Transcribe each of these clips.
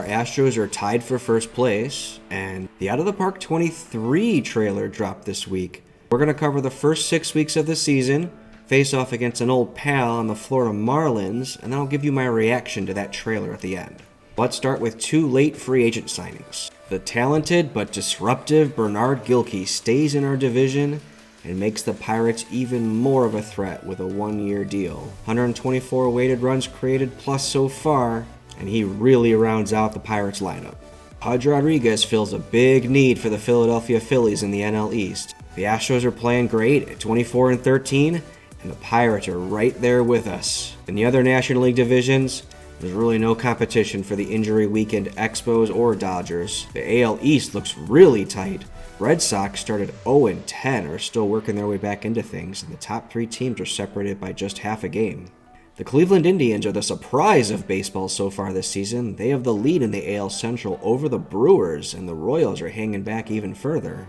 Our Astros are tied for first place, and the Out of the Park 23 trailer dropped this week. We're going to cover the first 6 weeks of the season, face off against an old pal on the Florida Marlins, and then I'll give you my reaction to that trailer at the end. Let's start with 2 late free agent signings. The talented but disruptive Bernard Gilkey stays in our division and makes the Pirates even more of a threat with a 1-year deal. 124 weighted runs created plus so far, and he really rounds out the Pirates lineup. Pudge Rodriguez fills a big need for the Philadelphia Phillies in the NL East. The Astros are playing great at 24-13, and the Pirates are right there with us. In the other National League divisions, there's really no competition for the injury weakened Expos or Dodgers. The AL East looks really tight. Red Sox started 0-10, are still working their way back into things, and the top 3 teams are separated by just half a game. The Cleveland Indians are the surprise of baseball so far this season. They have the lead in the AL Central over the Brewers, and the Royals are hanging back even further.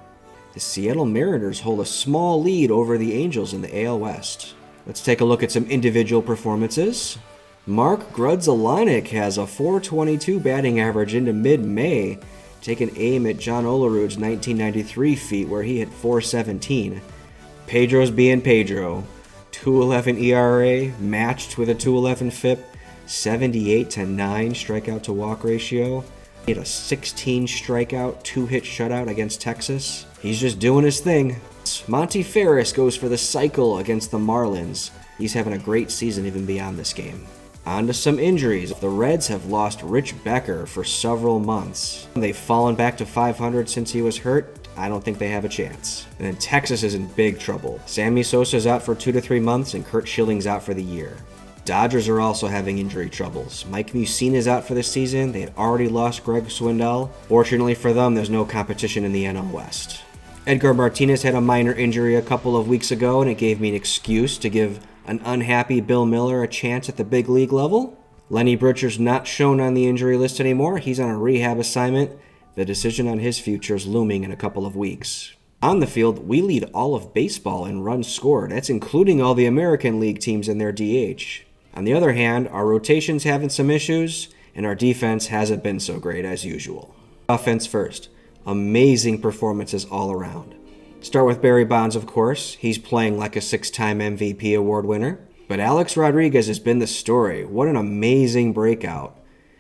The Seattle Mariners hold a small lead over the Angels in the AL West. Let's take a look at some individual performances. Mark Grudzielanek has a .422 batting average into mid-May, taking aim at John Olerud's 1993 feat where he hit .417. Pedro's being Pedro. 2.11 ERA, matched with a 2.11 FIP, 78-9 strikeout to walk ratio. He had a 16 strikeout, 2-hit shutout against Texas. He's just doing his thing. Monty Ferris goes for the cycle against the Marlins. He's having a great season even beyond this game. On to some injuries. The Reds have lost Rich Becker for several months. They've fallen back to 500 since he was hurt. I don't think they have a chance. And then Texas is in big trouble. Sammy Sosa's out for 2 to 3 months, and Curt Schilling's out for the year. Dodgers are also having injury troubles. Mike Mussina is out for the season. They had already lost Greg Swindell. Fortunately for them, there's no competition in the NL West. Edgar Martinez had a minor injury a couple of weeks ago, and it gave me an excuse to give an unhappy Bill Miller a chance at the big league level. Lenny Britcher's not shown on the injury list anymore. He's on a rehab assignment. The decision on his future is looming in a couple of weeks. On the field, we lead all of baseball in runs scored. That's including all the American League teams in their DH. On the other hand, our rotation's having some issues, and our defense hasn't been so great as usual. Offense first. Amazing performances all around. Start with Barry Bonds, of course. He's playing like a 6-time MVP award winner. But Alex Rodriguez has been the story. What an amazing breakout.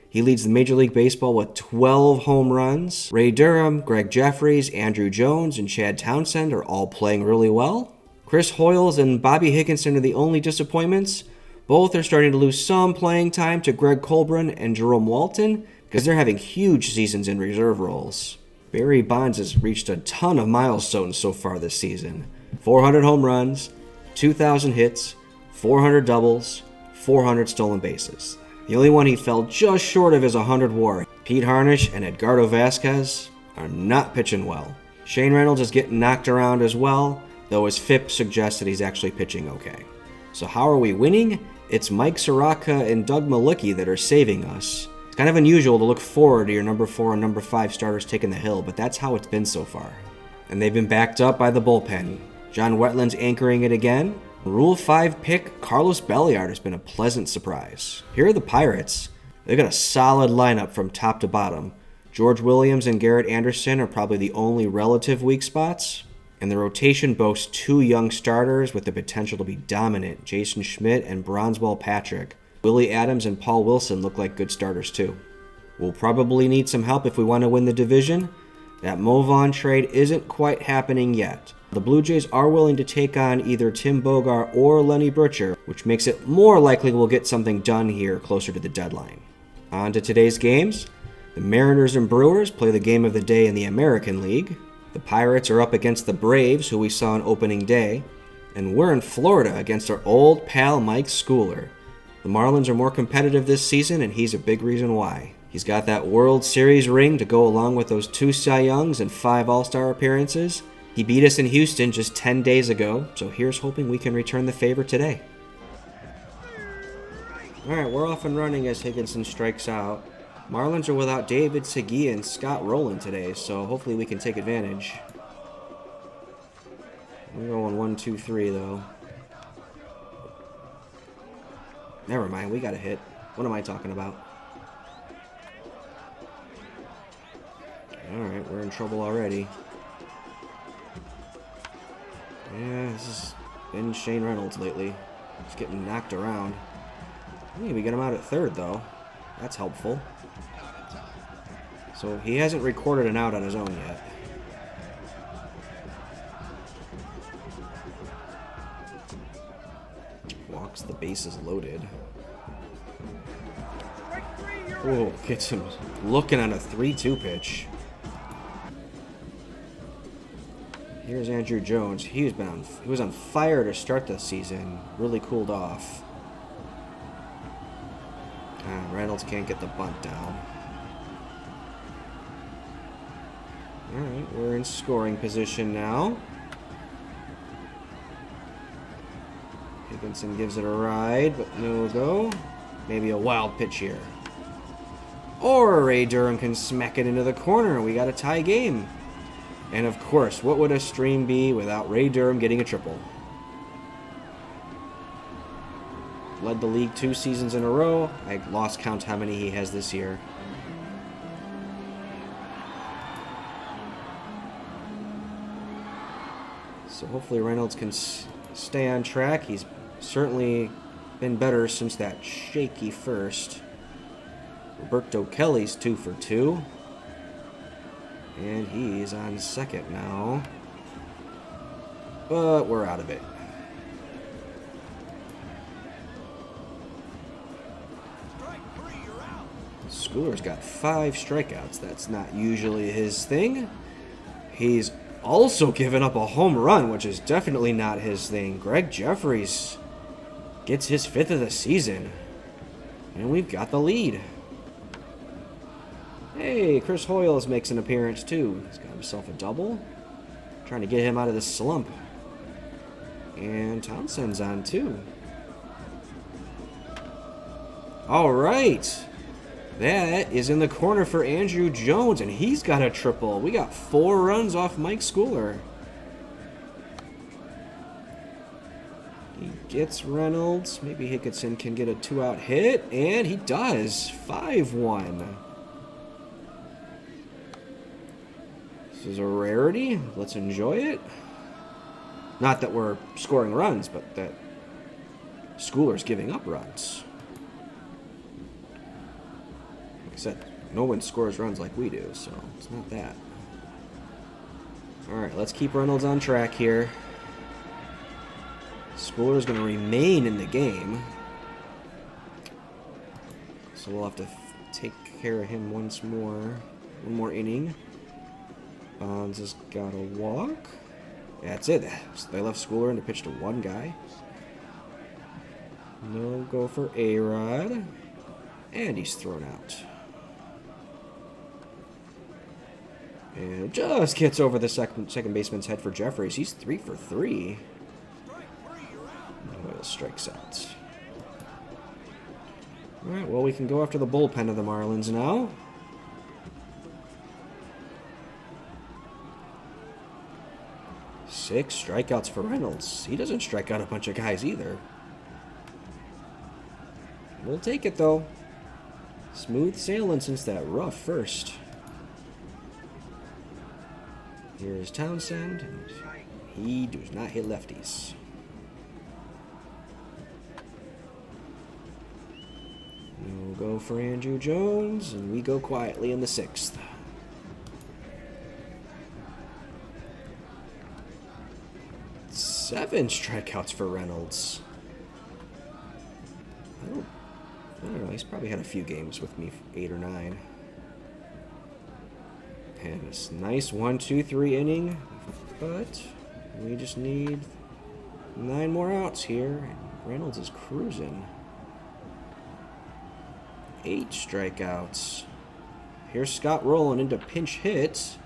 He leads the Major League Baseball with 12 home runs. Ray Durham, Greg Jeffries, Andrew Jones, and Chad Townsend are all playing really well. Chris Hoiles and Bobby Higginson are the only disappointments. Both are starting to lose some playing time to Greg Colburn and Jerome Walton because they're having huge seasons in reserve roles. Barry Bonds has reached a ton of milestones so far this season. 400 home runs, 2,000 hits, 400 doubles, 400 stolen bases. The only one he fell just short of is 100 WAR. Pete Harnisch and Edgardo Vasquez are not pitching well. Shane Reynolds is getting knocked around as well, though his FIP suggests that he's actually pitching okay. So how are we winning? It's Mike Soroka and Doug Malicki that are saving us. It's kind of unusual to look forward to your number 4 and number 5 starters taking the hill, but that's how it's been so far. And they've been backed up by the bullpen. John Wetland's anchoring it again. Rule 5 pick Carlos Belliard has been a pleasant surprise. Here are the Pirates. They've got a solid lineup from top to bottom. George Williams and Garrett Anderson are probably the only relative weak spots. And the rotation boasts 2 young starters with the potential to be dominant, Jason Schmidt and Bronzewell Patrick. Willie Adams and Paul Wilson look like good starters too. We'll probably need some help if we want to win the division. That Mo Vaughn trade isn't quite happening yet. The Blue Jays are willing to take on either Tim Bogar or Lenny Britcher, which makes it more likely we'll get something done here closer to the deadline. On to today's games. The Mariners and Brewers play the game of the day in the American League. The Pirates are up against the Braves, who we saw on opening day. And we're in Florida against our old pal Mike Schooler. The Marlins are more competitive this season, and he's a big reason why. He's got that World Series ring to go along with those 2 Cy Youngs and 5 All-Star appearances. He beat us in Houston just 10 days ago, so here's hoping we can return the favor today. Alright, we're off and running as Higginson strikes out. Marlins are without David Segui and Scott Rowland today, so hopefully we can take advantage. We're going 1-2-3 though. Never mind, we got a hit. What am I talking about? Alright, we're in trouble already. Yeah, this has been Shane Reynolds lately. He's getting knocked around. Hey, we get him out at third, though. That's helpful. So he hasn't recorded an out on his own yet. Walks, the bases loaded. Oh, gets him looking on a 3-2 pitch. Here's Andrew Jones. He was on fire to start the season. Really cooled off. Reynolds can't get the bunt down. Alright, we're in scoring position now. Higginson gives it a ride, but no go. Maybe a wild pitch here. Or Ray Durham can smack it into the corner. We got a tie game. And of course, what would a stream be without Ray Durham getting a triple? Led the league 2 seasons in a row. I lost count how many he has this year. So hopefully Reynolds can stay on track. He's certainly been better since that shaky first. Roberto Kelly's 2 for 2. And he's on second now. But we're out of it. Schooler's got 5 strikeouts. That's not usually his thing. He's also given up a home run, which is definitely not his thing. Greg Jeffries gets his 5th of the season. And we've got the lead. Hey, Chris Hoyles makes an appearance too. He's got himself a double. Trying to get him out of this slump. And Townsend's on too. All right. That is in the corner for Andrew Jones, and he's got a triple. We got 4 runs off Mike Schooler. He gets Reynolds. Maybe Higginson can get a 2-out hit, and he does. 5-1. This is a rarity. Let's enjoy it. Not that we're scoring runs, but that Schooler's giving up runs. Except no one scores runs like we do, so it's not that. Alright, let's keep Reynolds on track here. Schooler's going to remain in the game. So we'll have to take care of him once more. One more inning. Bonds has got a walk. That's it. They left Schooler in to pitch to one guy. No go for A-Rod. And he's thrown out. And it just gets over the second baseman's head for Jeffries. He's 3 for 3. Noel strikes out. Alright, well, we can go after the bullpen of the Marlins now. Six strikeouts for Reynolds. He doesn't strike out a bunch of guys either. We'll take it, though. Smooth sailing since that rough first. Here's Townsend. He does not hit lefties. We'll go for Andrew Jones, and we go quietly in the 6th. Seven strikeouts for Reynolds. I don't know. He's probably had a few games with me, 8 or 9. And it's nice 1-2-3 inning, but we just need 9 more outs here. Reynolds is cruising. 8 strikeouts. Here's Scott rolling into pinch hit.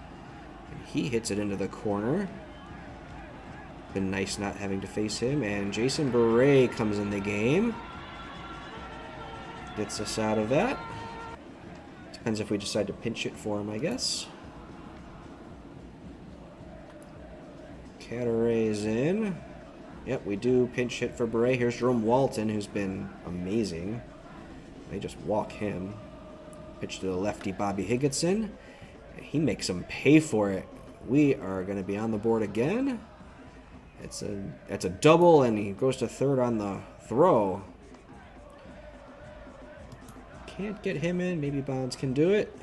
And he hits it into the corner. Been nice not having to face him. And Jason Beret comes in the game. Gets us out of that. Depends if we decide to pinch hit for him, I guess. Cataray's in. Yep, we do pinch hit for Beret. Here's Jerome Walton, who's been amazing. They just walk him. Pitch to the lefty Bobby Higginson. He makes them pay for it. We are going to be on the board again. It's a double, and he goes to third on the throw. Can't get him in. Maybe Bonds can do it.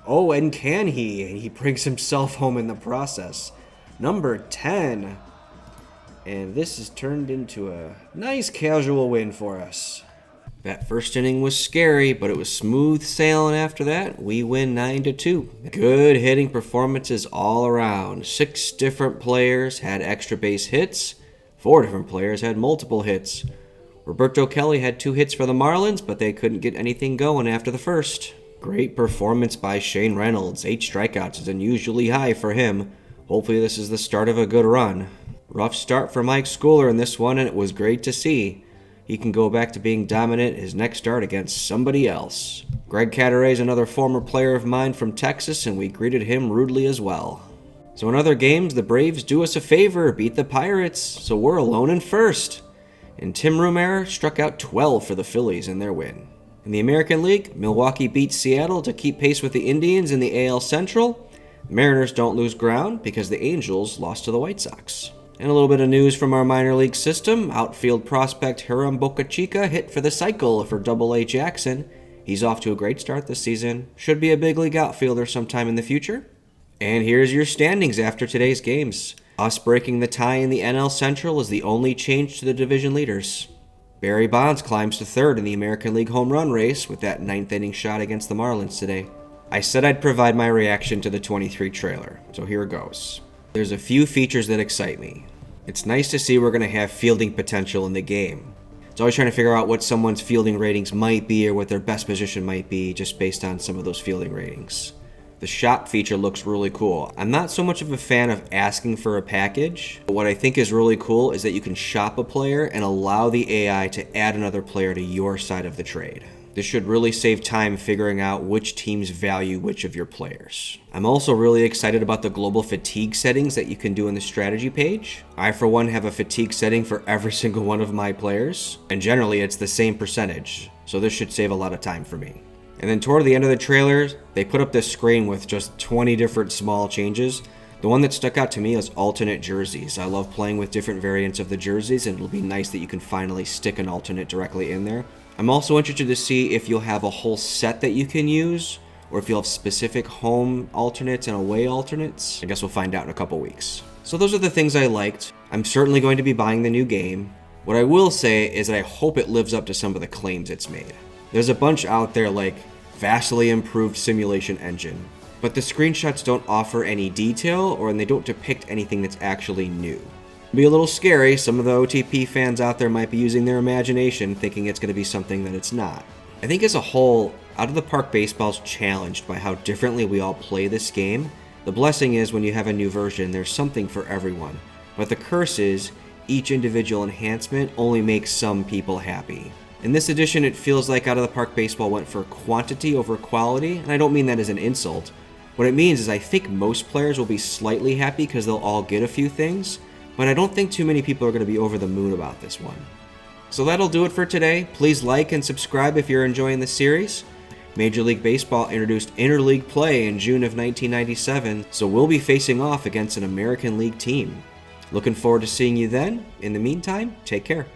Oh, and can he? He brings himself home in the process. Number 10. And this has turned into a nice casual win for us. That first inning was scary, but it was smooth sailing after that. We win 9-2. Good hitting performances all around. 6 different players had extra base hits. 4 different players had multiple hits. Roberto Kelly had 2 hits for the Marlins, but they couldn't get anything going after the first. Great performance by Shane Reynolds. 8 strikeouts is unusually high for him. Hopefully this is the start of a good run. Rough start for Mike Schooler in this one, and it was great to see. He can go back to being dominant his next start against somebody else. Greg Cadaret is another former player of mine from Texas, and we greeted him rudely as well. So in other games, the Braves do us a favor, beat the Pirates, so we're alone in first. And Tim Rumare struck out 12 for the Phillies in their win. In the American League, Milwaukee beat Seattle to keep pace with the Indians in the AL Central. The Mariners don't lose ground because the Angels lost to the White Sox. And a little bit of news from our minor league system. Outfield prospect Hiram Bocachica hit for the cycle for Double-A Jackson. He's off to a great start this season. Should be a big league outfielder sometime in the future. And here's your standings after today's games. Us breaking the tie in the NL Central is the only change to the division leaders. Barry Bonds climbs to third in the American League home run race with that 9th inning shot against the Marlins today. I said I'd provide my reaction to the 23 trailer, so here goes. There's a few features that excite me. It's nice to see we're going to have fielding potential in the game. It's always trying to figure out what someone's fielding ratings might be or what their best position might be just based on some of those fielding ratings. The shop feature looks really cool. I'm not so much of a fan of asking for a package, but what I think is really cool is that you can shop a player and allow the AI to add another player to your side of the trade. This should really save time figuring out which teams value which of your players. I'm also really excited about the global fatigue settings that you can do in the strategy page. I, for one, have a fatigue setting for every single one of my players, and generally it's the same percentage, so this should save a lot of time for me. And then toward the end of the trailer, they put up this screen with just 20 different small changes. The one that stuck out to me is alternate jerseys. I love playing with different variants of the jerseys, and it'll be nice that you can finally stick an alternate directly in there. I'm also interested to see if you'll have a whole set that you can use, or if you'll have specific home alternates and away alternates. I guess we'll find out in a couple weeks. So those are the things I liked. I'm certainly going to be buying the new game. What I will say is that I hope it lives up to some of the claims it's made. There's a bunch out there like vastly improved simulation engine, but the screenshots don't offer any detail or they don't depict anything that's actually new. It'll be a little scary. Some of the OTP fans out there might be using their imagination thinking it's going to be something that it's not. I think as a whole, Out of the Park Baseball's challenged by how differently we all play this game. The blessing is when you have a new version, there's something for everyone. But the curse is, each individual enhancement only makes some people happy. In this edition, it feels like Out of the Park Baseball went for quantity over quality, and I don't mean that as an insult. What it means is I think most players will be slightly happy because they'll all get a few things, but I don't think too many people are going to be over the moon about this one. So that'll do it for today. Please like and subscribe if you're enjoying the series. Major League Baseball introduced interleague play in June of 1997, so we'll be facing off against an American League team. Looking forward to seeing you then. In the meantime, take care.